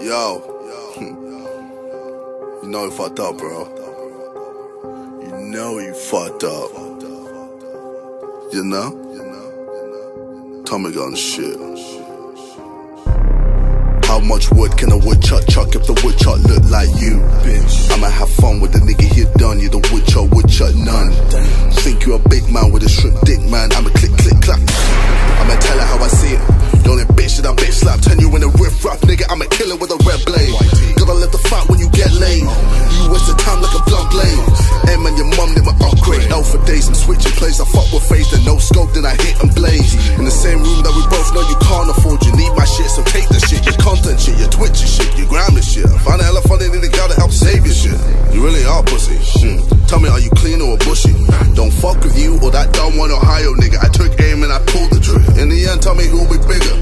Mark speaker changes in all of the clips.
Speaker 1: Yo, you know you fucked up, bro. You know you fucked up. You know? Tommy gun shit. How much wood can a woodchuck chuck if the woodchuck look like you? Bitch, I'ma have fun with the nigga here done. You the woodchuck none. Think you a big man with a strip dick, man. I'ma click, click, clap. I'ma tell her how I see it. Don't that bitch that I bitch slap. Turn you in a riff rap, nigga. I'm a killer with a red blade. Gotta let the fight when you get laid. You waste the time like a blunt blade. Hey man, your mum never upgrade. L for days and switching plays. I fuck with faith and no scope, then I hit and blaze. In the same room that we both know you can't afford. You need my shit, so take the shit. Your content shit, your Twitch shit, your Grammy shit. I find it hella funny that they gotta help save your shit. You really are pussy. Tell me, are you clean or a bushy? Don't fuck with you or that dumb one Ohio nigga. I took aim and I pulled the trigger. In the end, tell me who'll be bigger.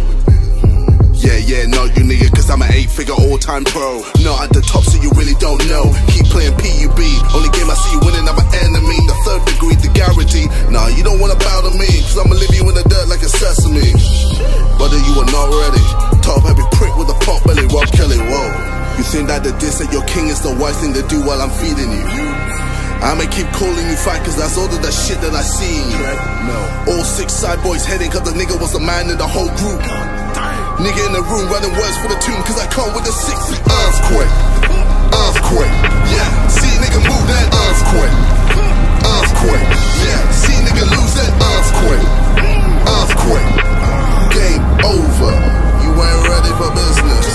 Speaker 1: Yeah, not you nigga, cause I'm an 8-figure all-time pro. Not at the top, so you really don't know. Keep playing PUB, only game I see you winning, I'm an enemy. The third degree, the guarantee. Nah, you don't wanna bow to me, cause I'ma leave you in the dirt like a sesame. Brother, you are not ready. Top heavy prick with a pot belly, Rob Kelly, whoa. You think that the diss at your king is the wise thing to do while I'm feeding you? I'ma keep calling you fat cause that's all of the shit that I see in you. All 6 side boys heading cause the nigga was the man in the whole group. Nigga in the room running words for the tune cause I come with a 6 earthquake. Earthquake, yeah. See nigga move that earthquake. Earthquake, yeah. See nigga lose that earthquake. Earthquake, game over. You ain't ready for business.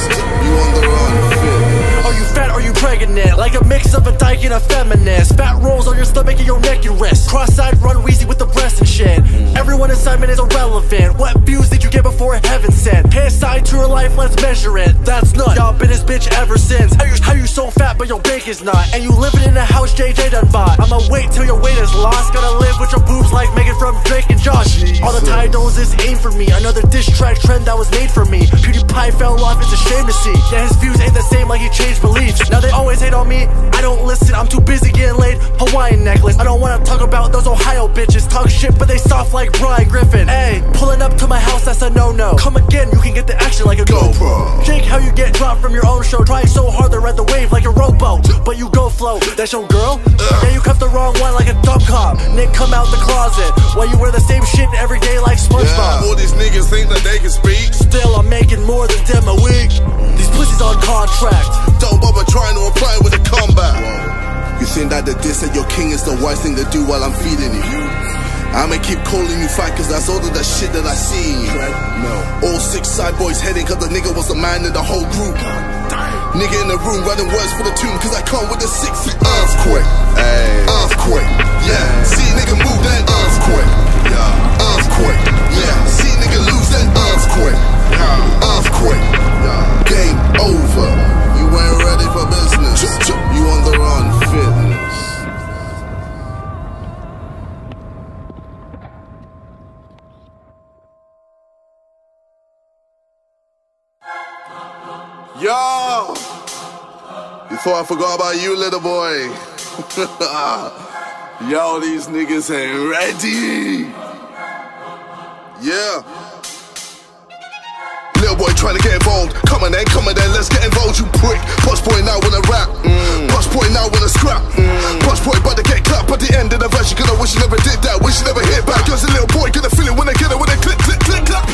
Speaker 1: You on the run, fit.
Speaker 2: Are you fat, are you pregnant? Like a mix of a dyke and a feminist. Fat rolls on your stomach and your neck and wrist. Cross-eyed run wheezy with the breast and shit. Everyone inside man is irrelevant. What views did you get before heaven sent? Pay aside to your life, let's measure it. That's none, y'all been this bitch ever since. How you so fat but your bank is not? And you living in a house JJ done bought. I'ma wait till your weight is lost. Gotta live with your boobs like Megan from Drake and Josh. All the titles is aimed for me. Another diss track trend that was made for me. PewDiePie fell off, it's a shame to see. Yeah, his views ain't the same like he changed beliefs. Now they always hate on me, I don't listen. I'm too busy getting laid, Hawaiian necklace. I don't wanna talk about those Ohio bitches. Talk shit but they soft like Brian Griffin. Hey, pulling up to my house, that's a no-no. Come again, you can get the action like a GoPro. Jake, how you get dropped from your own show. Trying so hard to ride the wave like a rowboat, but you go float. That's your girl? Yeah, you cuffed the wrong one like a dumb cop. Nick, come out the closet while you wear the same shit every day like SpongeBob.
Speaker 1: All these niggas think that they can speak.
Speaker 2: Still, I'm making more than them a week. These pussies on contract.
Speaker 1: Don't bother trying to reply with a comeback. You think that the diss at your king is the wise thing to do while I'm feeding you? I'ma keep calling you fat cause that's all of the shit that I see in you. All 6 side boys heading cause the nigga was the man in the whole group. Nigga in the room running words for the tune cause I come with a 6 earthquake. Earthquake, yeah. See nigga move that earthquake. Earthquake, yeah. See nigga lose that earthquake. Earthquake, game over. You ain't ready for business. You on the run, fitness. Yo! You thought I forgot about you, little boy? Yo, these niggas ain't ready. Yeah. Little boy trying to get involved. Come on then, let's get involved, you prick. Posh boy now wanna rap. Posh boy now wanna scrap. Posh boy about to get clapped at the end of the verse. You gonna wish you never did that. Wish you never hit back. Cause a little boy gonna feel it when they get it, when they click, click, click, clap.